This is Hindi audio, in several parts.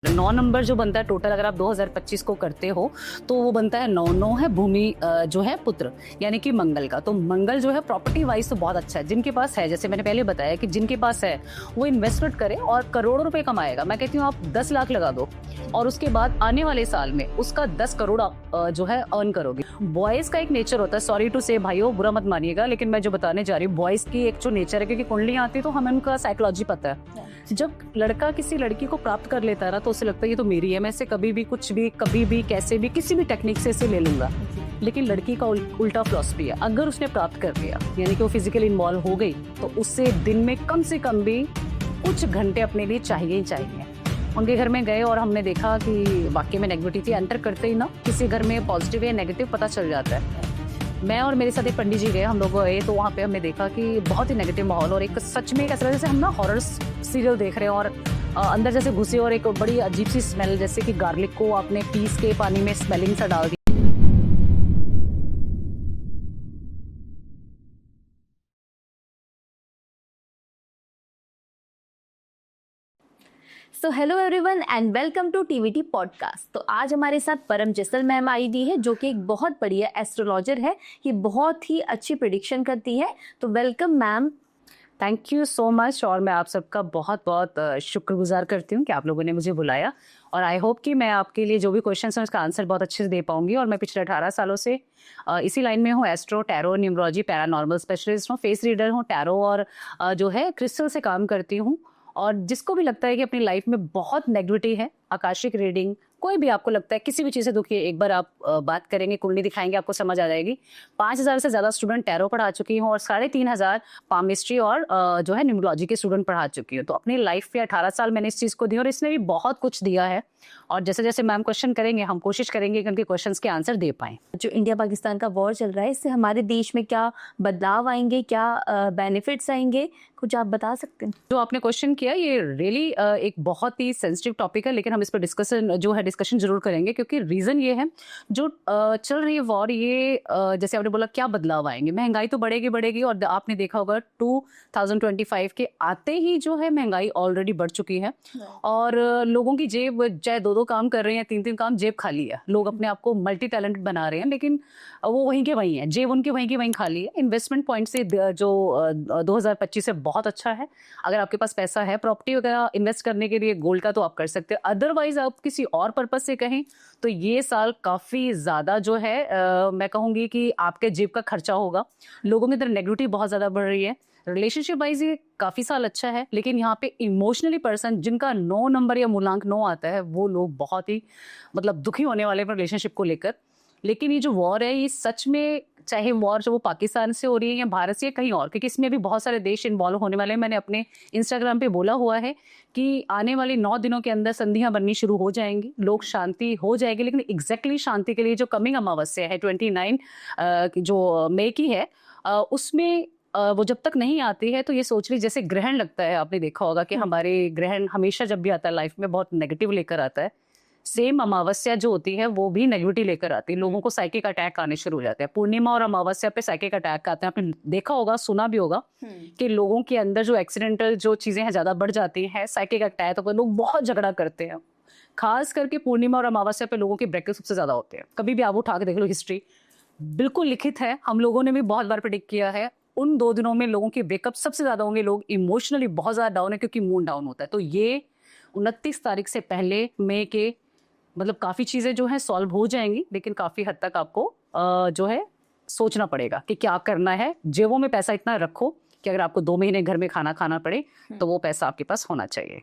9 नंबर जो बनता है टोटल, अगर आप 2025 को करते हो तो वो बनता है 9 है भूमि जो है पुत्र यानी कि मंगल का। तो मंगल जो है प्रॉपर्टी वाइज तो बहुत अच्छा है। जिनके पास है, जैसे मैंने पहले बताया कि जिनके पास है वो इन्वेस्टमेंट करे और करोड़ों रुपए कमाएगा। मैं कहती हूँ आप 10 लाख लगा दो और उसके बाद आने वाले साल में उसका 10 करोड़ आप जो है अर्न करोगे। बॉयज का एक नेचर होता है, सॉरी टू से भाइयों बुरा मत मानिएगा, लेकिन मैं जो बताने जा रही हूँ बॉयज की एक जो नेचर है, क्योंकि कुंडली आती है तो हमें उनका साइकोलॉजी पता है। जब लड़का किसी लड़की को प्राप्त कर लेता है ना तो उसे लगता है ये तो मेरी है, मैं इसे कभी भी कुछ भी कभी भी कैसे भी किसी भी टेक्निक से इसे ले लूंगा। लेकिन लड़की का उल्टा फिलॉसफी है, अगर उसने प्राप्त कर लिया यानी कि वो फिजिकली इन्वॉल्व हो गई तो उससे दिन में कम से कम भी कुछ घंटे अपने लिए चाहिए ही चाहिए। उनके घर में गए और हमने देखा कि वाकई में नेगेटिविटी एंटर करते ही ना किसी घर में पॉजिटिव या नेगेटिव पता चल जाता है। मैं और मेरे साथ एक पंडित जी गए, हम लोग गए तो वहाँ पे हमने देखा कि बहुत ही नेगेटिव माहौल और एक सच में ऐसा जैसे हम ना हॉरर सीरियल देख रहे हैं और अंदर जैसे घुसे और एक बड़ी अजीब सी स्मेल, जैसे कि गार्लिक को आपने पीस के पानी में स्मेलिंग सा डाल दिया। So hello everyone and welcome to TVT podcast. तो आज हमारे साथ परम जैसल मैम आई दी है, जो कि एक बहुत बढ़िया एस्ट्रोलॉजर है। ये बहुत ही अच्छी प्रिडिक्शन करती है। तो welcome ma'am. Thank you so much. और मैं आप सबका बहुत बहुत शुक्रगुजार करती हूँ कि आप लोगों ने मुझे बुलाया और आई होप कि मैं आपके लिए जो भी क्वेश्चन है उसका आंसर बहुत अच्छे से दे पाऊंगी। और मैं पिछले 18 सालों से इसी लाइन में हूँ। Astro, tarot, numerology, paranormal specialist हूँ, फेस रीडर हूँ, टैरो और जो है क्रिस्टल से काम करती हूँ। और जिसको भी लगता है कि अपनी लाइफ में बहुत नेगेटिविटी है, आकाशिक रीडिंग, कोई भी आपको लगता है किसी भी चीज़ से दुखी है, एक बार आप बात करेंगे, कुंडली दिखाएंगे, आपको समझ आ जाएगी। 5,000 से ज़्यादा स्टूडेंट टैरो पढ़ा चुकी हूँ और 3,500 पामिस्ट्री और जो है न्यूमरोलॉजी के स्टूडेंट पढ़ा चुकी हूँ। तो अपनी लाइफ में 18 साल मैंने इस चीज़ को दी और इसने भी बहुत कुछ दिया है। और जैसे जैसे मैम क्वेश्चन करेंगे हम कोशिश करेंगे कि उनके क्वेश्चंस के आंसर दे पाएं। जो इंडिया पाकिस्तान का वॉर चल रहा है, इससे हमारे देश में क्या बदलाव आएंगे, क्या बेनिफिट्स आएंगे, कुछ आप बता सकते हैं? जो आपने क्वेश्चन किया ये रियली एक बहुत ही सेंसिटिव टॉपिक है, लेकिन हम इस पर डिस्कशन जरूर करेंगे, क्योंकि रीजन ये है जो चल रही है वॉर, ये जैसे आपने बोला क्या बदलाव आएंगे। महंगाई तो बढ़ेगी बढ़ेगी और आपने देखा होगा 2025 के आते ही जो है महंगाई ऑलरेडी बढ़ चुकी है। और लोगों की जेब, चाहे दो काम कर रहे हैं, तीन काम, जेब खाली है। लोग अपने आप को मल्टी टैलेंटेड बना रहे हैं, लेकिन वो वहीं के वहीं है, जेब उनकी वहीं की वहीं खाली है। इन्वेस्टमेंट पॉइंट से जो 2025 से बहुत अच्छा है। अगर आपके पास पैसा है प्रॉपर्टी वगैरह इन्वेस्ट करने के लिए, गोल्ड का, तो आप कर सकते हैं। अदरवाइज आप किसी और पर्पज से कहें तो ये साल काफी ज्यादा जो है मैं कहूंगी कि आपके जेब का खर्चा होगा। लोगों की तरह नेगेटिविटी बहुत ज्यादा बढ़ रही है। रिलेशनशिप वाइज ये काफी साल अच्छा है, लेकिन यहाँ पे इमोशनली पर्सन जिनका 9 नंबर या मूलांक 9 आता है वो लोग बहुत ही मतलब दुखी होने वाले हैं रिलेशनशिप को लेकर। लेकिन ये जो वॉर है ये सच में, चाहे वॉर जो वो पाकिस्तान से हो रही है या भारत से या कहीं और, क्योंकि इसमें भी बहुत सारे देश इन्वॉल्व होने वाले हैं। मैंने अपने इंस्टाग्राम पे बोला हुआ है कि आने वाले 9 दिनों के अंदर संधियां बननी शुरू हो जाएंगी, लोग शांति हो जाएगी। लेकिन एग्जैक्टली शांति के लिए जो कमिंग अमावस्या है 29 जो मई की है, उसमें वो जब तक नहीं आती है तो ये सोच रही, जैसे ग्रहण लगता है, आपने देखा होगा कि हमारे ग्रहण हमेशा जब भी आता है लाइफ में बहुत नेगेटिव लेकर आता है। सेम अमावस्या जो होती है वो भी नेगेटिविटी लेकर आती है, लोगों को साइकिक अटैक आने शुरू हो जाते हैं। पूर्णिमा और अमावस्या पे साइकिक अटैक आते हैं। आपने देखा होगा, सुना भी होगा कि लोगों के अंदर जो एक्सीडेंटल जो चीजें हैं ज्यादा बढ़ जाती हैं, साइकिक अटैक, तो लोग बहुत झगड़ा करते हैं। खास करके पूर्णिमा और अमावस्या पे लोगों के ब्रेकअप सबसे ज्यादा होते हैं। कभी भी आप उठा के देख लो, हिस्ट्री बिल्कुल लिखित है, हम लोगों ने भी बहुत बार प्रेडिक्ट किया है। उन 2 दिनों में लोगों के ब्रेकअप सबसे ज्यादा होंगे, लोग इमोशनली बहुत ज्यादा डाउन है क्योंकि मूड डाउन होता है। तो ये 29 तारीख से पहले मई के मतलब काफी चीजें जो है सॉल्व हो जाएंगी, लेकिन काफी हद तक आपको जो है सोचना पड़ेगा कि क्या करना है। जेबों में पैसा इतना रखो कि अगर आपको 2 महीने घर में खाना खाना पड़े तो वो पैसा आपके पास होना चाहिए।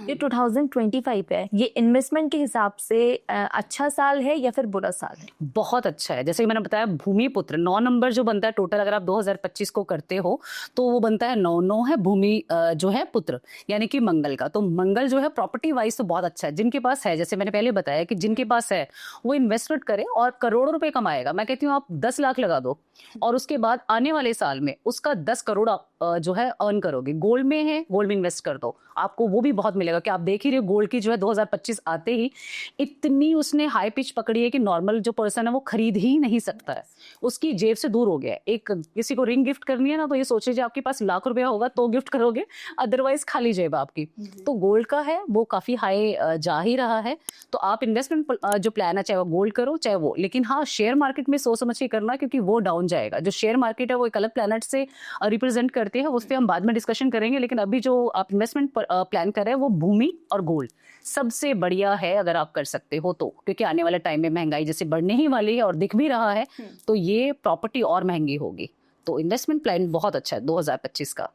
ये 2025 है, ये इन्वेस्टमेंट के हिसाब से अच्छा साल है या फिर बुरा साल है? बहुत अच्छा है। जैसे कि मैंने बताया भूमि पुत्र 9 नंबर जो बनता है टोटल, अगर आप 2025 को करते हो तो वो बनता है 9 है भूमि जो है पुत्र यानी कि मंगल का। तो मंगल जो है प्रॉपर्टी वाइज तो बहुत अच्छा है। जिनके पास है, जैसे मैंने पहले बताया कि जिनके पास है वो इन्वेस्टमेंट करे और करोड़ों रुपए कमाएगा। मैं कहती हूँ आप 10 लाख लगा दो और उसके बाद आने वाले साल में उसका 10 करोड़ आप जो है अर्न करोगे। गोल्ड में है, गोल्ड में इन्वेस्ट कर दो, आपको वो भी बहुत बहुत मिलेगा कि आप देख ही रहे हो गोल्ड की जो है 2025 आते ही इतनी उसने हाई पिच पकड़ी है कि नॉर्मल जो पर्सन है वो खरीद ही नहीं सकता है, उसकी जेब से दूर हो गया है। एक किसी को रिंग गिफ्ट करनी है ना तो ये सोच लीजिए आपके पास लाख रुपया होगा तो गिफ्ट करोगे, अदरवाइज खाली जेब आपकी। तो गोल्ड का है वो काफी हाई जा ही रहा है। तो आप इन्वेस्टमेंट जो प्लान है चाहे वो गोल्ड करो चाहे वो, लेकिन हाँ शेयर मार्केट में सोच समझ के करना क्योंकि वो डाउन जाएगा। जो शेयर मार्केट है वो एक अलग प्लैनेट से रिप्रेजेंट करते हैं, उस पर हम बाद में डिस्कशन करेंगे। लेकिन अभी जो आप इन्वेस्टमेंट प्लान कर रहे हैं वो भूमि और गोल्ड सबसे बढ़िया है अगर आप कर सकते हो तो, क्योंकि आने वाले टाइम में महंगाई जैसे बढ़ने ही वाली है और दिख भी रहा है तो ये प्रॉपर्टी और महंगी होगी। तो इन्वेस्टमेंट प्लान बहुत अच्छा है 2025 का।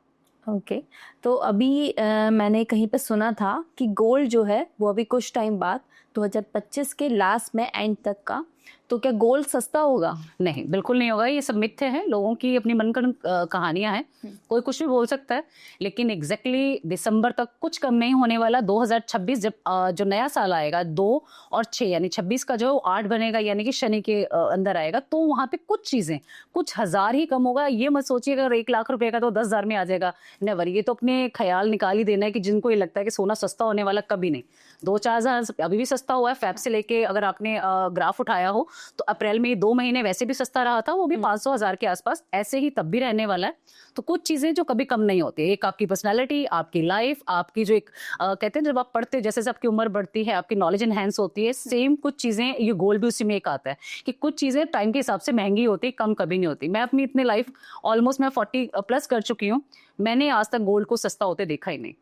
ओके तो अभी मैंने कहीं पे सुना था कि गोल्ड जो है वो अभी कुछ टाइम बाद 2025 के लास्ट में एंड तक का, तो क्या गोल्ड सस्ता होगा? नहीं, बिल्कुल नहीं होगा। ये सब मिथ्य हैं, लोगों की अपनी मनगढ़ंत कहानियां हैं, कोई कुछ भी बोल सकता है। लेकिन एग्जैक्टली दिसंबर तक कुछ कम नहीं होने वाला। 2026 जब जो नया साल आएगा 2 और 6 यानी 26 का जो 8 बनेगा यानी कि शनि के अंदर आएगा, तो वहां पे कुछ चीजें कुछ हजार ही कम होगा। ये मत सोचिए अगर 1 लाख रुपए का तो 10,000 में आ जाएगा, नेवर। ये तो अपने ख्याल निकाल ही देना है कि जिनको ये लगता है कि सोना सस्ता होने वाला, कभी नहीं। 2-4 हजार अभी भी सस्ता हुआ है। फैब से लेके अगर आपने ग्राफ उठाया हो तो अप्रैल में 2 महीने वैसे भी सस्ता रहा था, वो भी 500,000 के आसपास, ऐसे ही तब भी रहने वाला है। तो कुछ चीजें जो कभी कम नहीं होती है, एक आपकी पर्सनालिटी, आपकी लाइफ, आपकी जो एक कहते हैं जब आप पढ़ते जैसे जैसे आपकी उम्र बढ़ती है आपकी नॉलेज एनहेंस होती है, सेम कुछ चीजें ये गोल्ड भी उसी में एक आता है कि कुछ चीजें टाइम के हिसाब से महंगी होती है, कम कभी नहीं होती। मैं अपनी इतनी लाइफ ऑलमोस्ट मैं 40 प्लस कर चुकी हूँ, मैंने आज तक गोल्ड को सस्ता होते देखा ही नहीं।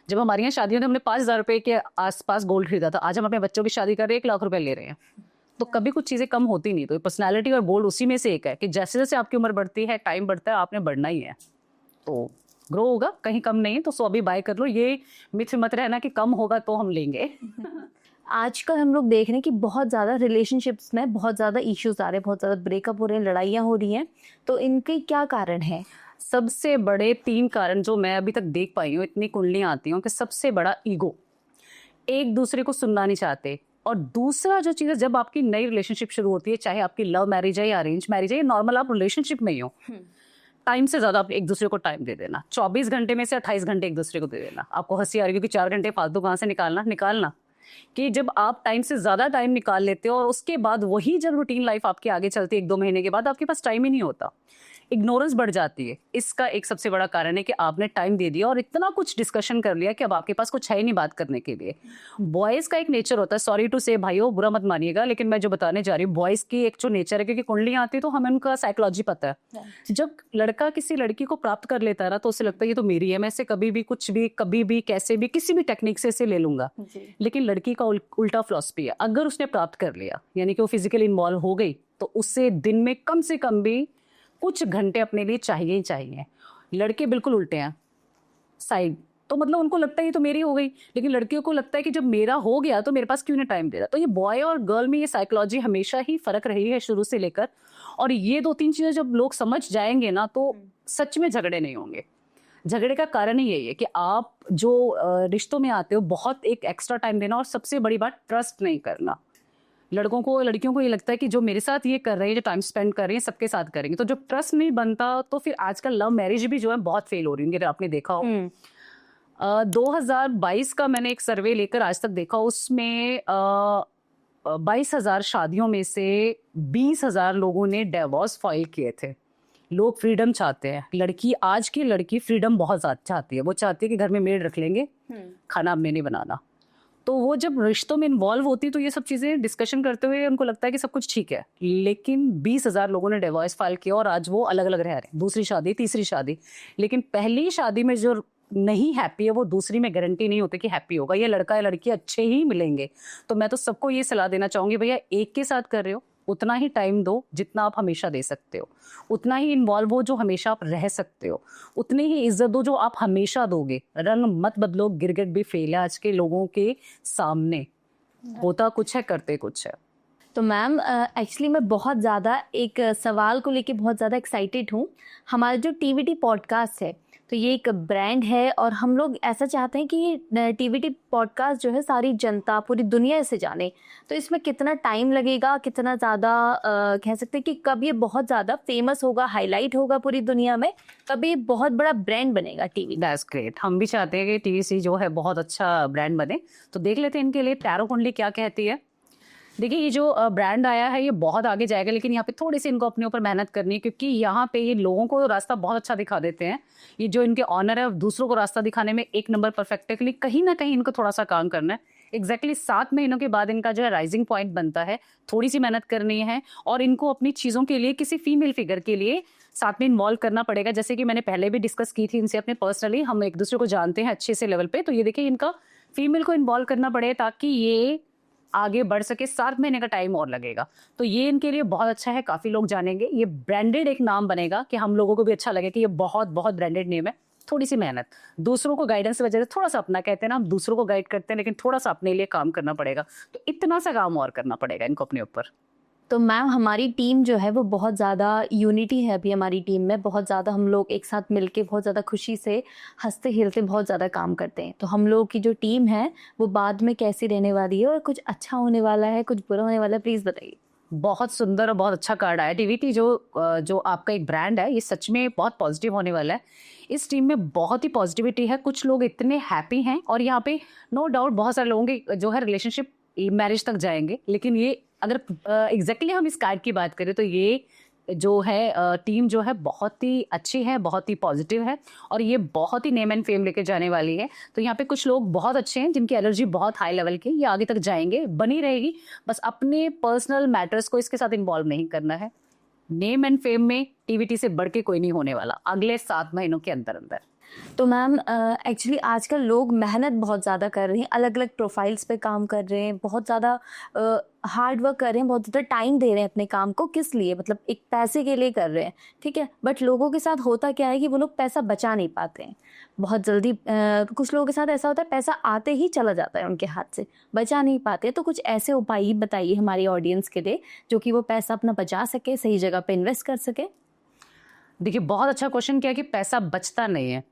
जब हमारे यहाँ शादी होती हमने 5,000 रुपए के आसपास गोल्ड खरीदा था, आज हम अपने बच्चों की शादी कर रहे हैं 1 लाख रुपए ले रहे हैं। तो कभी कुछ चीजें कम होती नहीं। तो पर्सनालिटी और गोल्ड उसी में से एक है कि जैसे जैसे आपकी उम्र बढ़ती है, टाइम बढ़ता है, आपने बढ़ना ही है, तो ग्रो होगा, कहीं कम नहीं है। तो अभी बाय कर लो, ये मिथ मत रहना कि कम होगा तो हम लेंगे। आजकल हम लोग देख रहे हैं कि बहुत ज़्यादा रिलेशनशिप्स में बहुत ज़्यादा इश्यूज आ रहे हैं, बहुत ज़्यादा ब्रेकअप हो रहे हैं, लड़ाइयाँ हो रही हैं, तो इनके क्या कारण है? सबसे बड़े 3 कारण जो मैं अभी तक देख पाई हूँ, इतनी कुंडलियां आती हूँ कि सबसे बड़ा ईगो, एक दूसरे को सुनना नहीं चाहते। और दूसरा जो चीज़ है, जब आपकी नई रिलेशनशिप शुरू होती है, चाहे आपकी लव मैरिज है या अरेंज मैरिज है या नॉर्मल आप रिलेशनशिप में ही हो, टाइम से ज्यादा आप एक दूसरे को टाइम दे देना। 24 घंटे में से 28 घंटे एक दूसरे को दे देना। आपको हंसी आ रही है क्योंकि 4 घंटे फालतू कहाँ से निकालना कि जब आप टाइम से ज्यादा टाइम निकाल लेते हो और उसके बाद वही जब रूटीन लाइफ आपकी आगे चलती है 1-2 महीने के बाद, आपके पास टाइम ही नहीं होता, इग्नोरेंस बढ़ जाती है। इसका एक सबसे बड़ा कारण है कि आपने टाइम दे दिया और इतना कुछ डिस्कशन कर लिया कि अब आपके पास कुछ है ही नहीं बात करने के लिए। बॉयज का एक नेचर होता है, सॉरी टू से भाइयों बुरा मत मानिएगा, लेकिन मैं जो बताने जा रही हूँ, बॉयज की एक जो नेचर है, क्योंकि कुंडलियां आती है तो हमें उनका साइकोलॉजी पता है। जब लड़का किसी लड़की को प्राप्त कर लेता है ना तो उसे लगता है ये तो मेरी है, मैं इसे कभी भी कुछ भी कभी भी कैसे भी किसी भी टेक्निक से इसे ले लूंगा। लेकिन लड़की का उल्टा फिलॉसफी है, अगर उसने प्राप्त कर लिया यानी कि वो फिजिकली इन्वॉल्व हो गई तो उससे दिन में कम से कम भी कुछ घंटे अपने लिए चाहिए ही चाहिए। लड़के बिल्कुल उल्टे हैं, साइड तो मतलब उनको लगता है ये तो मेरी हो गई, लेकिन लड़कियों को लगता है कि जब मेरा हो गया तो मेरे पास क्यों नहीं टाइम दे रहा। तो ये बॉय और गर्ल में ये साइकोलॉजी हमेशा ही फर्क रही है शुरू से लेकर, और ये 2-3 चीजें जब लोग समझ जाएंगे ना तो सच में झगड़े नहीं होंगे। झगड़े का कारण ही यही है कि आप जो रिश्तों में आते हो बहुत एक एक्स्ट्रा टाइम देना, और सबसे बड़ी बात ट्रस्ट नहीं करना। लड़कों को लड़कियों को ये लगता है कि जो मेरे साथ ये कर रहे हैं, जो टाइम स्पेंड कर रहे हैं, सबके साथ करेंगे। तो जब ट्रस्ट नहीं बनता तो फिर आजकल लव मैरिज भी जो है बहुत फेल हो रही है, अगर आपने देखा हो। 2022 का मैंने एक सर्वे लेकर आज तक देखा, उसमें 22,000 शादियों में से 20,000 लोगों ने डिवोर्स फाइल किए थे। लोग फ्रीडम चाहते हैं। लड़की, आज की लड़की फ्रीडम बहुत ज्यादा चाहती है। वो चाहती है कि घर में मेड रख लेंगे, खाना हमने नहीं बनाना। तो वो जब रिश्तों में इन्वॉल्व होती तो ये सब चीज़ें डिस्कशन करते हुए उनको लगता है कि सब कुछ ठीक है। लेकिन 20,000 लोगों ने डिवोर्स फाइल किया और आज वो अलग अलग रह रहे हैं, दूसरी शादी, तीसरी शादी। लेकिन पहली शादी में जो नहीं हैप्पी है वो दूसरी में गारंटी नहीं होती कि हैप्पी होगा। ये लड़का या लड़की अच्छे ही मिलेंगे। तो मैं तो सबको ये सलाह देना चाहूँगी, भैया एक के साथ कर रहे हो उतना ही टाइम दो जितना आप हमेशा दे सकते हो, उतना ही इन्वॉल्व हो जो हमेशा आप रह सकते हो, उतनी ही इज्जत दो जो आप हमेशा दोगे। रंग मत बदलो, गिरगिट भी फेल है आज के लोगों के सामने। होता कुछ है, करते कुछ है। तो मैम एक्चुअली मैं बहुत ज़्यादा एक सवाल को लेके बहुत ज़्यादा एक्साइटेड हूँ। हमारा जो टीवीटी पॉडकास्ट है तो ये एक ब्रांड है और हम लोग ऐसा चाहते हैं कि ये टीवीटी पॉडकास्ट जो है सारी जनता पूरी दुनिया से जाने। तो इसमें कितना टाइम लगेगा, कितना ज़्यादा कह सकते हैं कि कब ये बहुत ज़्यादा फेमस होगा, हाईलाइट होगा पूरी दुनिया में, कब ये बहुत बड़ा ब्रांड बनेगा टीवी। That's great. हम भी चाहते हैं कि टीवीसी जो है बहुत अच्छा ब्रांड बने। तो देख लेते हैं इनके लिए टैरो कुंडली क्या कहती है। देखिए ये जो ब्रांड आया है ये बहुत आगे जाएगा, लेकिन यहाँ पे थोड़ी सी इनको अपने ऊपर मेहनत करनी है, क्योंकि यहाँ पे ये लोगों को रास्ता बहुत अच्छा दिखा देते हैं। ये जो इनके ऑनर है दूसरों को रास्ता दिखाने में एक नंबर परफेक्ट है, के लिए कहीं ना कहीं इनको थोड़ा सा काम करना है। एग्जैक्टली 7 महीनों के बाद इनका जो है राइजिंग पॉइंट बनता है, थोड़ी सी मेहनत करनी है और इनको अपनी चीज़ों के लिए किसी फीमेल फिगर के लिए साथ में इन्वॉल्व करना पड़ेगा। जैसे कि मैंने पहले भी डिस्कस की थी इनसे अपने पर्सनली, हम एक दूसरे को जानते हैं अच्छे से लेवल पे। तो ये देखिए इनका फीमेल को इन्वॉल्व करना पड़ेगा ताकि ये आगे बढ़ सके। 7 महीने का टाइम और लगेगा, तो ये इनके लिए बहुत अच्छा है। काफी लोग जानेंगे, ये ब्रांडेड एक नाम बनेगा कि हम लोगों को भी अच्छा लगे कि ये बहुत बहुत ब्रांडेड नेम है। थोड़ी सी मेहनत, दूसरों को गाइडेंस की वजह से थोड़ा सा अपना, कहते हैं ना हम दूसरों को गाइड करते हैं लेकिन थोड़ा सा अपने लिए काम करना पड़ेगा। तो इतना सा काम और करना पड़ेगा इनको अपने ऊपर। तो मैम हमारी टीम जो है वो बहुत ज़्यादा यूनिटी है अभी हमारी टीम में, बहुत ज़्यादा हम लोग एक साथ मिलके बहुत ज़्यादा खुशी से हंसते खेलते बहुत ज़्यादा काम करते हैं। तो हम लोग की जो टीम है वो बाद में कैसी रहने वाली है और कुछ अच्छा होने वाला है, कुछ बुरा होने वाला है, प्लीज़ बताइए। बहुत सुंदर और बहुत अच्छा कार्ड आया। टीवीटी जो आपका एक ब्रांड है ये सच में बहुत पॉजिटिव होने वाला है। इस टीम में बहुत ही पॉजिटिविटी है, कुछ लोग इतने हैप्पी हैं और यहाँ पे नो डाउट बहुत सारे लोगों के जो है रिलेशनशिप मैरिज तक जाएंगे। लेकिन ये अगर एग्जैक्टली हम इस कार्ड की बात करें तो ये जो है टीम जो है बहुत ही अच्छी है, बहुत ही पॉजिटिव है और ये बहुत ही नेम एंड फेम लेके जाने वाली है। तो यहाँ पे कुछ लोग बहुत अच्छे हैं जिनकी एनर्जी बहुत हाई लेवल की, ये आगे तक जाएंगे, बनी रहेगी। बस अपने पर्सनल मैटर्स को इसके साथ इन्वॉल्व नहीं करना है। नेम एंड फेम में टीवीटी से बढ़ के कोई नहीं होने वाला अगले 7 महीनों के अंदर अंदर। तो मैम एक्चुअली आजकल लोग मेहनत बहुत ज़्यादा कर रहे हैं, अलग अलग प्रोफाइल्स पे काम कर रहे हैं, बहुत ज़्यादा हार्ड वर्क कर रहे हैं, बहुत ज़्यादा टाइम दे रहे हैं अपने काम को। किस लिए? मतलब एक पैसे के लिए कर रहे हैं, ठीक है। बट लोगों के साथ होता क्या है कि वो लोग पैसा बचा नहीं पाते हैं बहुत जल्दी। कुछ लोगों के साथ ऐसा होता है पैसा आते ही चला जाता है उनके हाथ से, बचा नहीं पाते। तो कुछ ऐसे उपाय बताइए हमारी ऑडियंस के लिए जो कि वो पैसा अपना बचा सके, सही जगह पे इन्वेस्ट कर सके। देखिए बहुत अच्छा क्वेश्चन किया कि पैसा बचता नहीं है।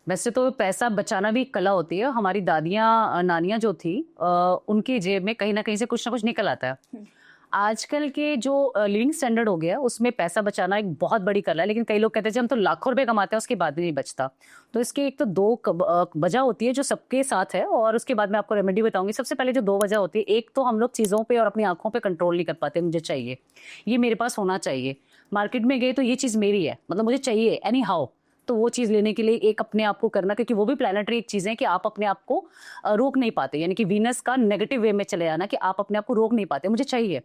वैसे तो पैसा बचाना भी एक कला होती है। हमारी दादियाँ नानियाँ जो थी उनकी जेब में कहीं ना कहीं से कुछ ना कुछ निकल आता है। आजकल के जो लिविंग स्टैंडर्ड हो गया उसमें पैसा बचाना एक बहुत बड़ी कला है। लेकिन कई लोग कहते हैं जी हम तो लाखों रुपए कमाते हैं उसके बाद भी नहीं बचता। तो इसके एक तो 2 वजह होती है जो सबके साथ है और उसके बाद मैं आपको रेमेडी बताऊंगी। सबसे पहले जो 2 वजह होती है, एक तो हम लोग चीज़ों पे और अपनी आंखों पे कंट्रोल नहीं कर पाते। मुझे चाहिए, ये मेरे पास होना चाहिए। मार्केट में गए तो ये चीज़ मेरी है, मतलब मुझे चाहिए एनी हाउ। तो वो चीज़ लेने के लिए एक अपने आप को करना, क्योंकि वो भी प्लानिटरी एक चीज़ है कि आप अपने आप को रोक नहीं पाते। यानी कि वीनस का नेगेटिव वे में चले जाना कि आप अपने आप को रोक नहीं पाते। मुझे चाहिए,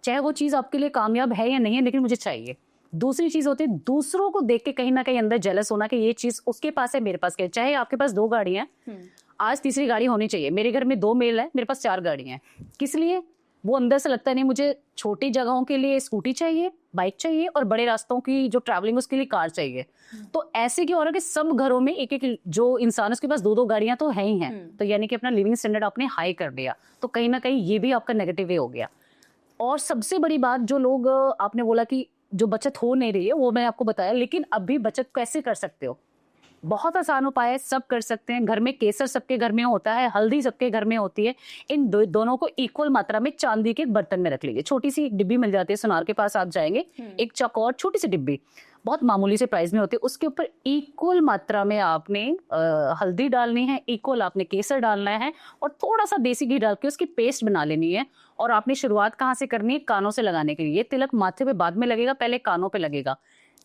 चाहे वो चीज़ आपके लिए कामयाब है या नहीं है, लेकिन मुझे चाहिए। दूसरी चीज़ होती है दूसरों को देख के कहीं ना कहीं अंदर जेलस होना कि ये चीज़ उसके पास है, मेरे पास क्या है। चाहे आपके पास 2 गाड़ियाँ हैं, आज तीसरी गाड़ी होनी चाहिए। मेरे घर में 2 मेल है, मेरे पास 4 गाड़ियाँ हैं। किस लिए? वो अंदर से लगता नहीं, मुझे छोटी जगहों के लिए स्कूटी चाहिए, बाइक चाहिए और बड़े रास्तों की जो ट्रैवलिंग उसके लिए कार चाहिए। तो ऐसे की और कि सब घरों में एक एक जो इंसान उसके पास 2-2 गाड़ियां तो है ही हैं। तो यानी कि अपना लिविंग स्टैंडर्ड आपने हाई कर दिया। तो कहीं ना कहीं ये भी आपका नेगेटिव वे हो गया। और सबसे बड़ी बात जो लोग आपने बोला कि जो बचत हो नहीं रही है वो मैं आपको बताया, लेकिन अभी बचत कैसे कर सकते हो? बहुत आसान उपाय है, सब कर सकते हैं। घर में केसर सबके घर में होता है, हल्दी सबके घर में होती है। इन दोनों को इक्वल मात्रा में चांदी के एक बर्तन में रख लीजिए। छोटी सी एक डिब्बी मिल जाती है, सुनार के पास आप जाएंगे, एक चौकोर छोटी सी डिब्बी बहुत मामूली से प्राइस में होती है। उसके ऊपर इक्वल मात्रा में आपने हल्दी डालनी है, इक्वल आपने केसर डालना है और थोड़ा सा देसी घी डाल के उसकी पेस्ट बना लेनी है। और आपने शुरुआत कहाँ से करनी है? कानों से लगाने के लिए। ये तिलक माथे पे बाद में लगेगा, पहले कानों पे लगेगा।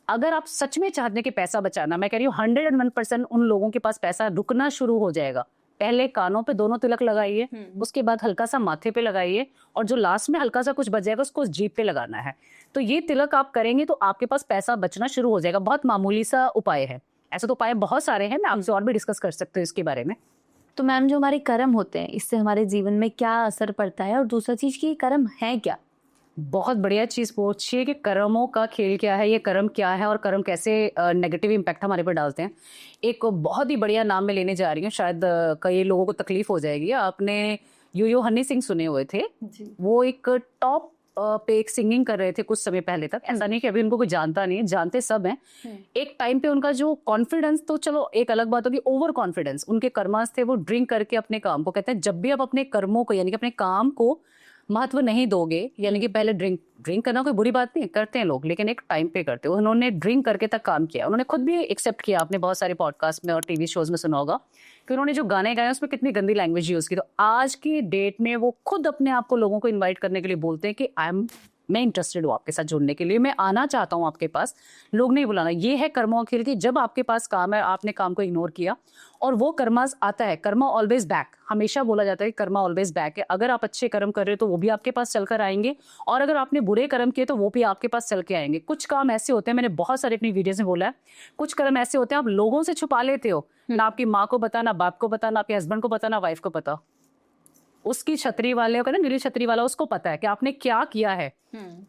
अगर आप सच में चाहते हैं कि पैसा बचाना, मैं कह रही हूँ 101% उन लोगों के पास पैसा रुकना शुरू हो जाएगा। पहले कानों पे दोनों तिलक लगाइए, उसके बाद हल्का सा माथे पे लगाइए और जो लास्ट में हल्का सा कुछ बच जाएगा उसको जीभ पे लगाना है। तो ये तिलक आप करेंगे तो आपके पास पैसा बचना शुरू हो जाएगा। बहुत मामूली सा उपाय है। ऐसे तो उपाय बहुत सारे हैं, मैं आपसे और भी डिस्कस कर सकते हूँ इसके बारे में। तो मैम जो हमारे कर्म होते हैं इससे हमारे जीवन में क्या असर पड़ता है, और दूसरा चीज कि कर्म है क्या? बहुत बढ़िया चीज़ पूछिए कि कर्मों का खेल क्या है, ये कर्म क्या है और कर्म कैसे नेगेटिव इम्पैक्ट हमारे पर डालते हैं। एक बहुत ही बढ़िया नाम मैं लेने जा रही हूँ, शायद कई लोगों को तकलीफ हो जाएगी। आपने यो हनी सिंह सुने हुए थे? जी। वो एक टॉप पे एक सिंगिंग कर रहे थे कुछ समय पहले तक, ऐसा नहीं कि अभी उनको कोई जानता नहीं है, जानते सब हैं। एक टाइम पे उनका जो कॉन्फिडेंस, तो चलो एक अलग बात होगी, ओवर कॉन्फिडेंस, उनके कर्मास थे, वो ड्रिंक करके अपने काम को, कहते हैं जब भी आप अपने कर्मों को यानी कि अपने काम को महत्व नहीं दोगे, यानी कि पहले ड्रिंक करना कोई बुरी बात नहीं है, करते हैं लोग, लेकिन एक टाइम पे करते हो। उन्होंने ड्रिंक करके तक काम किया, उन्होंने खुद भी एक्सेप्ट किया, आपने बहुत सारे पॉडकास्ट में और टीवी शोज में सुना होगा कि उन्होंने जो गाने गाए उसमें कितनी गंदी लैंग्वेज यूज की। तो आज की डेट में वो खुद अपने आप को लोगों को इन्वाइट करने के लिए बोलते हैं कि मैं इंटरेस्टेड हूँ आपके साथ जुड़ने के लिए, मैं आना चाहता हूँ आपके पास, लोग नहीं बुलाना। ये है कर्मों का खेल कि जब आपके पास काम है, आपने काम को इग्नोर किया और वो कर्मास आता है, कर्मा ऑलवेज बैक, हमेशा बोला जाता है कि कर्मा ऑलवेज बैक है। अगर आप अच्छे कर्म कर रहे हो तो वो भी आपके पास चलकर आएंगे, और अगर आपने बुरे कर्म किए तो वो भी आपके पास चल के आएंगे। कुछ काम ऐसे होते हैं, मैंने बहुत सारे अपनी वीडियोज में बोला है, कुछ कर्म ऐसे होते हैं आप लोगों से छुपा लेते हो, ना आपकी माँ को पता, ना बाप को पता, ना आपके हस्बैंड को पता, ना वाइफ को पता। उसकी छतरी वाले को ना, नीली छतरी वाला, उसको पता है कि आपने क्या किया है,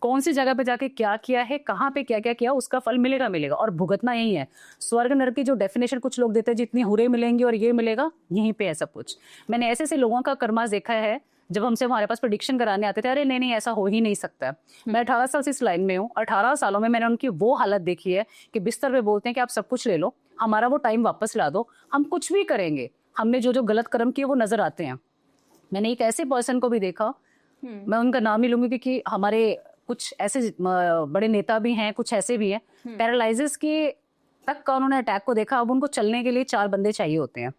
कौन सी जगह पे जाके क्या किया है, कहाँ पे क्या क्या किया, उसका फल मिलेगा मिलेगा, और भुगतना यही है। स्वर्ग नरक की जो डेफिनेशन कुछ लोग देते हैं, जितनी हुरे मिलेंगी और ये मिलेगा, यहीं पे है सब कुछ। मैंने ऐसे ऐसे लोगों का कर्मास देखा है, जब हमसे हमारे पास प्रेडिक्शन कराने आते थे, अरे नहीं नहीं ऐसा हो ही नहीं सकता। मैं 18 साल से इस लाइन में हूँ, 18 सालों में मैंने उनकी वो हालत देखी है कि बिस्तर पे बोलते हैं कि आप सब कुछ ले लो, हमारा वो टाइम वापस ला दो, हम कुछ भी करेंगे, हमने जो जो गलत कर्म किए वो नजर आते हैं। मैंने एक ऐसे पर्सन को भी देखा, मैं उनका नाम ही लूंगी क्योंकि हमारे कुछ ऐसे बड़े नेता भी हैं, कुछ ऐसे भी हैं, पैरालिसिस के तक का उन्होंने अटैक को देखा। अब उनको चलने के लिए 4 बंदे चाहिए होते हैं।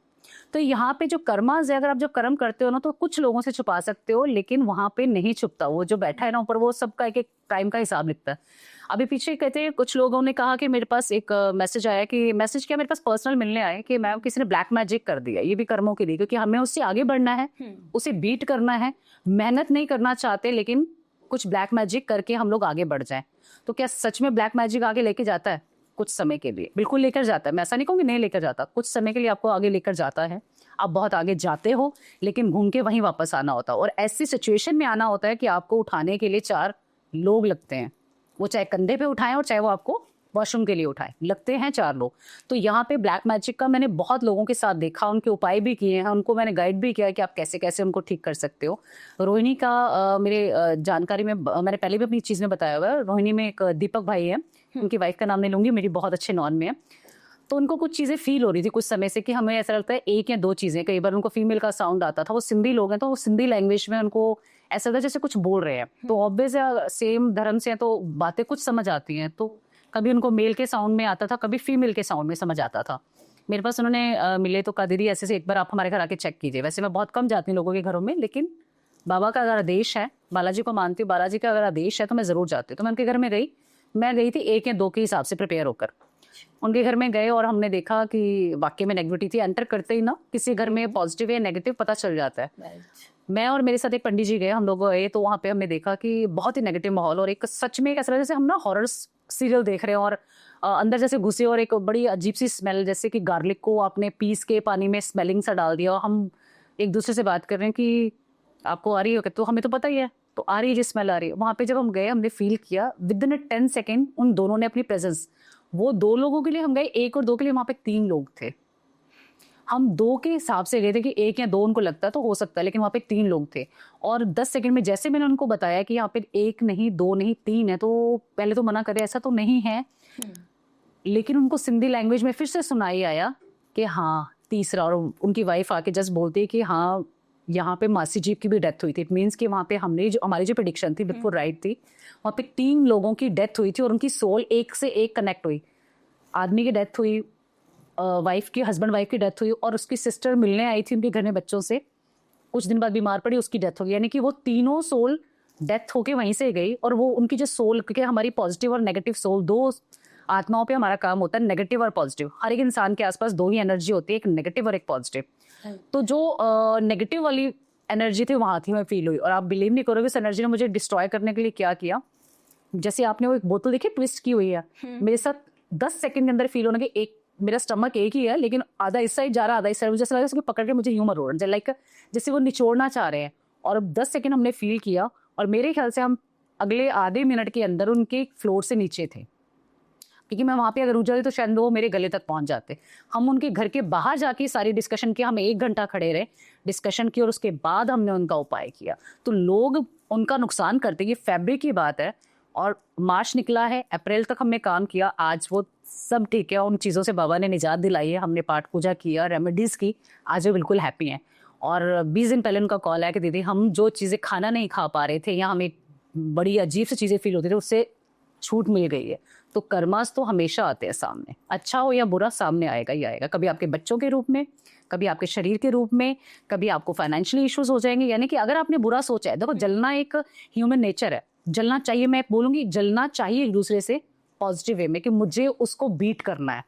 तो यहाँ पे जो कर्मास है, अगर आप जो कर्म करते हो ना, तो कुछ लोगों से छुपा सकते हो, लेकिन वहां पे नहीं छुपता। वो जो बैठा है ना ऊपर, वो सबका एक एक टाइम का हिसाब लिखता है। अभी पीछे कहते हैं कुछ लोगों ने कहा कि मेरे पास एक मैसेज आया, कि मैसेज क्या, मेरे पास पर्सनल मिलने आए कि मैम किसी ने ब्लैक मैजिक कर दिया। ये भी कर्मों के लिए, क्योंकि हमें उससे आगे बढ़ना है, उसे बीट करना है, मेहनत नहीं करना चाहते, लेकिन कुछ ब्लैक मैजिक करके हम लोग आगे बढ़ जाएं। तो क्या सच में ब्लैक मैजिक आगे लेके जाता है? कुछ समय के लिए बिल्कुल लेकर जाता है, मैं ऐसा नहीं कहूँगी नहीं लेकर जाता, कुछ समय के लिए आपको आगे लेकर जाता है। आप बहुत आगे जाते हो, लेकिन घूम के वहीं वापस आना होता है, और ऐसी सिचुएशन में आना होता है कि आपको उठाने के लिए 4 लोग लगते हैं। वो चाहे कंधे पे उठाएं और चाहे वो आपको वॉशरूम के लिए उठाएं, लगते हैं 4 लोग। तो यहाँ पे ब्लैक मैजिक का मैंने बहुत लोगों के साथ देखा, उनके उपाय भी किए हैं, उनको मैंने गाइड भी किया कि आप कैसे कैसे उनको ठीक कर सकते हो। रोहिणी का मेरे जानकारी में मैंने पहले भी अपनी चीज़ में बताया हुआ है। रोहिणी में एक दीपक भाई है, उनकी वाइफ का नाम नहीं लूंगी, मेरी बहुत अच्छे नॉन में है। तो उनको कुछ चीज़ें फील हो रही थी कुछ समय से कि हमें ऐसा लगता है 1 या 2 चीज़ें, कई बार उनको फीमेल का साउंड आता था। वो सिंधी लोग हैं, तो वो सिंधी लैंग्वेज में उनको ऐसा लगता है जैसे कुछ बोल रहे हैं। तो ऑब्वियस है, सेम धर्म से हैं तो बातें कुछ समझ आती हैं। तो कभी उनको मेल के साउंड में आता था, कभी फीमेल के साउंड में समझ आता था। मेरे पास उन्होंने मिले तो कहा दीदी ऐसे से एक बार आप हमारे घर आके चेक कीजिए। वैसे मैं बहुत कम जाती हूँ लोगों के घरों में, लेकिन बाबा का अगर आदेश है, बालाजी को मानती हूँ, बालाजी का अगर आदेश है तो मैं ज़रूर जाती हूँ। तो मैं उनके घर में गई, मैं गई थी 1 या 2 के हिसाब से प्रिपेयर होकर। उनके घर में गए और हमने देखा कि वाकई में नेगेटिविटी थी। एंटर करते ही ना किसी घर में पॉजिटिव या नेगेटिव पता चल जाता है। मैं और मेरे साथ एक पंडित जी गए, हम लोग गए तो वहाँ पे हमने देखा कि बहुत ही नेगेटिव माहौल, और एक सच में एक ऐसा जैसे हम ना हॉरर सीरियल देख रहे हैं, और अंदर जैसे घुसे और एक बड़ी अजीब सी स्मेल, जैसे कि गार्लिक को आपने पीस के पानी में स्मेलिंग सा डाल दिया। और हम एक दूसरे से बात कर रहे हैं कि आपको आ रही है, तो हमें तो पता ही है, तो आ रही है, जिस स्मेल आ रही है। वहाँ पे जब हम गए, हमने फील किया विद इन 10 सेकेंड उन दोनों ने अपनी प्रेजेंस, वो 2 लोगों के लिए हम गए, 1 और 2 के लिए वहाँ पे 3 लोग थे। हम 2 के हिसाब से गए थे कि 1 या 2 उनको लगता तो हो सकता है, लेकिन वहाँ पे 3 लोग थे। और 10 सेकंड में जैसे मैंने उनको बताया कि यहाँ पे 1 नहीं, 2 नहीं, 3 है, तो पहले तो मना करे ऐसा तो नहीं है, लेकिन उनको सिंधी लैंग्वेज में फिर से सुनाई आया कि हाँ तीसरा। और उनकी वाइफ आके जस्ट बोलती है कि हाँ यहाँ पे मासी जी की भी डेथ हुई थी। इट मीन्स कि वहाँ पे हमने जो हमारी जो प्रेडिक्शन थी बिल्कुल राइट थी। वहाँ पे 3 लोगों की डेथ हुई थी और उनकी सोल एक से एक कनेक्ट हुई। आदमी की डेथ हुई, वाइफ की, हस्बैंड वाइफ की डेथ हुई, और उसकी सिस्टर मिलने आई थी उनके घर में बच्चों से, कुछ दिन बाद बीमार पड़ी, उसकी डेथ हो गई। यानी कि वो तीनों सोल डेथ होके वहीं से गई। और वो उनकी जो सोल, क्योंकि हमारी पॉजिटिव और नेगेटिव सोल, 2 आत्माओं पे हमारा काम होता है, नेगेटिव और पॉजिटिव। हर एक इंसान के आसपास 2 ही एनर्जी होती है, एक नेगेटिव और एक पॉजिटिव। तो जो नेगेटिव वाली एनर्जी थी वहां थी, मैं फील हुई। और आप बिलीव नहीं करोगे उस एनर्जी ने मुझे डिस्ट्रॉय करने के लिए क्या किया। जैसे आपने वो एक बोतल देखी ट्विस्ट की हुई है, मेरे साथ 10 सेकंड के अंदर फील होने के, एक मेरा स्टमक एक ही है, लेकिन आधा इस साइड जा रहा, आधा इस साइड, जैसे लगा उसको पकड़ के मुझे यूं मरोड़, लाइक जैसे वो निचोड़ना चाह रहे हैं। और 10 सेकंड हमने फील किया, और मेरे ख्याल से हम अगले आधे मिनट के अंदर उनके फ्लोर से नीचे थे। क्योंकि मैं वहाँ पे अगर रुक जाती तो शायद वो मेरे गले तक पहुँच जाते। हम उनके घर के बाहर जाके सारी डिस्कशन की, हम 1 घंटा खड़े रहे, डिस्कशन की और उसके बाद हमने उनका उपाय किया। तो लोग उनका नुकसान करते, ये फैब्रिक की बात है। और मार्च निकला है, अप्रैल तक हमने काम किया, आज वो सब ठीक है, उन चीज़ों से बाबा ने निजात दिलाई है, हमने पाठ पूजा किया, रेमेडीज़ की, आज वो बिल्कुल हैप्पी हैं। और 20 दिन पहले उनका कॉल आया कि दीदी हम जो चीज़ें खाना नहीं खा पा रहे थे या हमें बड़ी अजीब सी चीज़ें फील होती थी, उससे छूट मिल गई है। तो कर्मास तो हमेशा आते हैं सामने, अच्छा हो या बुरा सामने आएगा ही आएगा, कभी आपके बच्चों के रूप में, कभी आपके शरीर के रूप में, कभी आपको फाइनेंशियली इश्यूज हो जाएंगे। यानी कि अगर आपने बुरा सोचा है, देखो जलना एक ह्यूमन नेचर है, जलना चाहिए, मैं बोलूँगी जलना चाहिए एक दूसरे से पॉजिटिव वे में, कि मुझे उसको बीट करना है,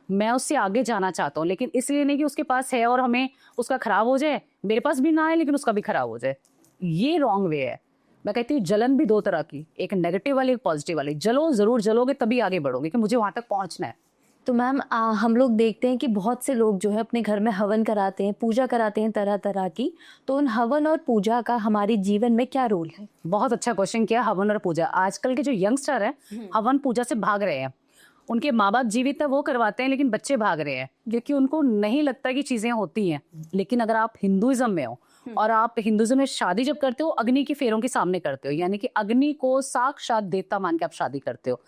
मैं उससे आगे जाना चाहता हूँ, लेकिन इसलिए नहीं कि उसके पास है और हमें उसका खराब हो जाए, मेरे पास भी ना है लेकिन उसका भी खराब हो जाए, ये रॉन्ग वे है। मैं कहती हूँ जलन भी 2 तरह की, एक नेगेटिव वाली, एक पॉजिटिव वाली। जलो जरूर, जलोगे तभी आगे बढ़ोगे कि मुझे वहां तक पहुंचना है। तो मैम हम लोग देखते हैं कि बहुत से लोग जो है अपने घर में हवन कराते हैं, पूजा कराते हैं तरह तरह की। तो उन हवन और पूजा का हमारे जीवन में क्या रोल है? बहुत अच्छा क्वेश्चन किया, हवन और पूजा। आजकल के जो यंगस्टर है हवन पूजा से भाग रहे हैं, उनके माँ बाप जीवित है वो करवाते हैं लेकिन बच्चे भाग रहे हैं क्योंकि उनको नहीं लगता कि चीजें होती हैं। लेकिन अगर आप हिंदुइज्म में हो और आप हिंदुइज्म में शादी जब करते हो अग्नि के फेरों के सामने करते हो, यानी कि अग्नि को साक्षात देवता मान के आप शादी करते हो।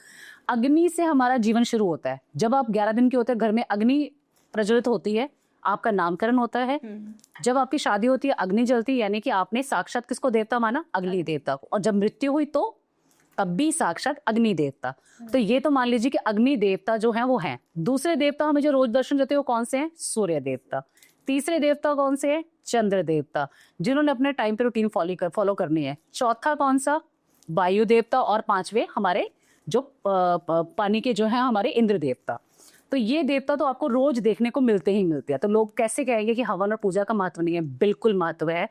अग्नि से हमारा जीवन शुरू होता है। जब आप 11 दिन के होते हैं, घर में अग्नि प्रज्वलित होती है, आपका नामकरण होता है, जब आपकी शादी होती है अग्नि जलती है, यानी कि आपने साक्षात किसको देवता माना? अग्नि देवता को। और जब मृत्यु हुई तो तब भी साक्षात अग्नि देवता। तो ये तो मान लीजिए कि अग्नि देवता जो है वो हैं। दूसरे देवता हमें जो रोज दर्शन देते हैं वो कौन से हैं? सूर्य देवता। तीसरे देवता कौन से हैं? चंद्र देवता, जिन्होंने अपने टाइम पे रूटीन फॉलो करनी है। चौथा कौन सा? वायु देवता। और 5वें हमारे जो पानी के जो है हमारे इंद्र देवता। तो ये देवता तो आपको रोज देखने को मिलते ही मिलते हैं। तो लोग कैसे कहेंगे कि हवन और पूजा का महत्व नहीं है? बिल्कुल महत्व है।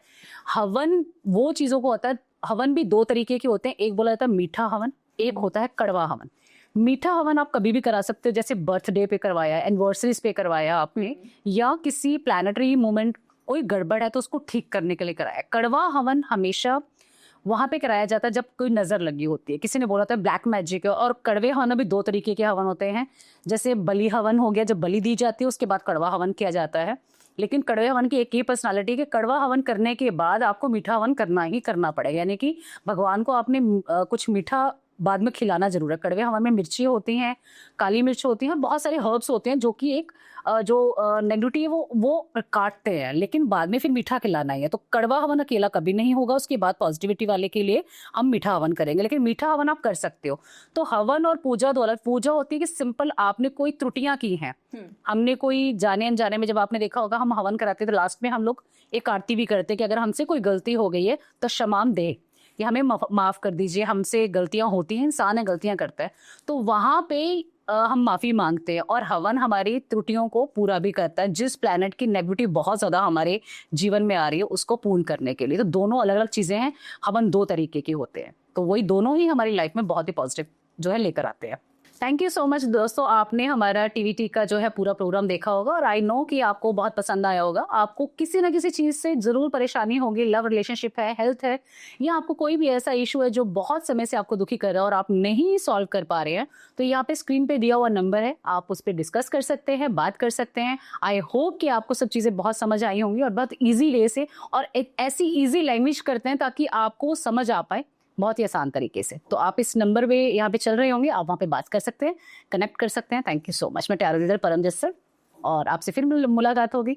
हवन वो चीजों को होता है, हवन भी 2 तरीके के होते हैं। एक बोला जाता है मीठा हवन, एक होता है कड़वा हवन। मीठा हवन आप कभी भी करा सकते हो, जैसे बर्थडे पे करवाया, एनिवर्सरीज पे करवाया आपने, या किसी प्लानिटरी मोमेंट कोई गड़बड़ है तो उसको ठीक करने के लिए कराया। कड़वा हवन हमेशा वहां पे कराया जाता है जब कोई नजर लगी होती है। किसी ने बोला था ब्लैक मैजिक है। और कड़वे हवन भी 2 तरीके के हवन होते हैं। जैसे बलि हवन हो गया, जब बलि दी जाती है उसके बाद कड़वा हवन किया जाता है। लेकिन कड़वे हवन की एक ही पर्सनालिटी है कि कड़वा हवन करने के बाद आपको मीठा हवन करना ही करना पड़ेगा, यानी कि भगवान को आपने कुछ मीठा बाद में खिलाना जरूर है। कड़वे हवन में मिर्ची होती हैं, काली मिर्च होती हैं, बहुत सारे हर्ब्स होते हैं जो कि एक जो नेगेटिविटी है वो काटते हैं, लेकिन बाद में फिर मीठा खिलाना ही है। तो कड़वा हवन अकेला कभी नहीं होगा, उसके बाद पॉजिटिविटी वाले के लिए हम मीठा हवन करेंगे, लेकिन मीठा हवन आप कर सकते हो। तो हवन और पूजा दो अलग। पूजा होती है कि सिंपल आपने कोई त्रुटियां की हैं, हमने कोई जाने अनजाने में, जब आपने देखा होगा हम हवन कराते तो लास्ट में हम लोग एक आरती भी करते कि अगर हमसे कोई गलती हो गई है तो क्षमाम दे, कि हमें माफ कर दीजिए, हमसे गलतियां होती हैं, इंसान है गलतियां करता है। तो वहां पे हम माफी मांगते हैं। और हवन हमारी त्रुटियों को पूरा भी करता है, जिस प्लैनेट की नेगेटिविटी बहुत ज्यादा हमारे जीवन में आ रही है उसको पूर्ण करने के लिए। तो दोनों अलग अलग चीजें हैं। हवन 2 तरीके के होते हैं, तो वही दोनों ही हमारी लाइफ में बहुत ही पॉजिटिव जो है लेकर आते हैं। थैंक यू सो मच दोस्तों, आपने हमारा टीवीटी का जो है पूरा प्रोग्राम देखा होगा और आई नो कि आपको बहुत पसंद आया होगा। आपको किसी ना किसी चीज़ से ज़रूर परेशानी होगी, लव रिलेशनशिप है, हेल्थ है, या आपको कोई भी ऐसा इशू है जो बहुत समय से आपको दुखी कर रहा है और आप नहीं सॉल्व कर पा रहे हैं, तो यहाँ पे स्क्रीन पे दिया हुआ नंबर है, आप उस पर डिस्कस कर सकते हैं, बात कर सकते हैं। आई होप कि आपको सब चीज़ें बहुत समझ आई होंगी और बहुत ईजी वे से, और एक ऐसी ईजी लैंग्वेज करते हैं ताकि आपको समझ आ पाए बहुत ही आसान तरीके से। तो आप इस नंबर पे यहाँ पे चल रहे होंगे, आप वहाँ पे बात कर सकते हैं, कनेक्ट कर सकते हैं। Thank you so much. मैं टैरो रीडर परमजीत सर, और आपसे फिर मुलाकात होगी।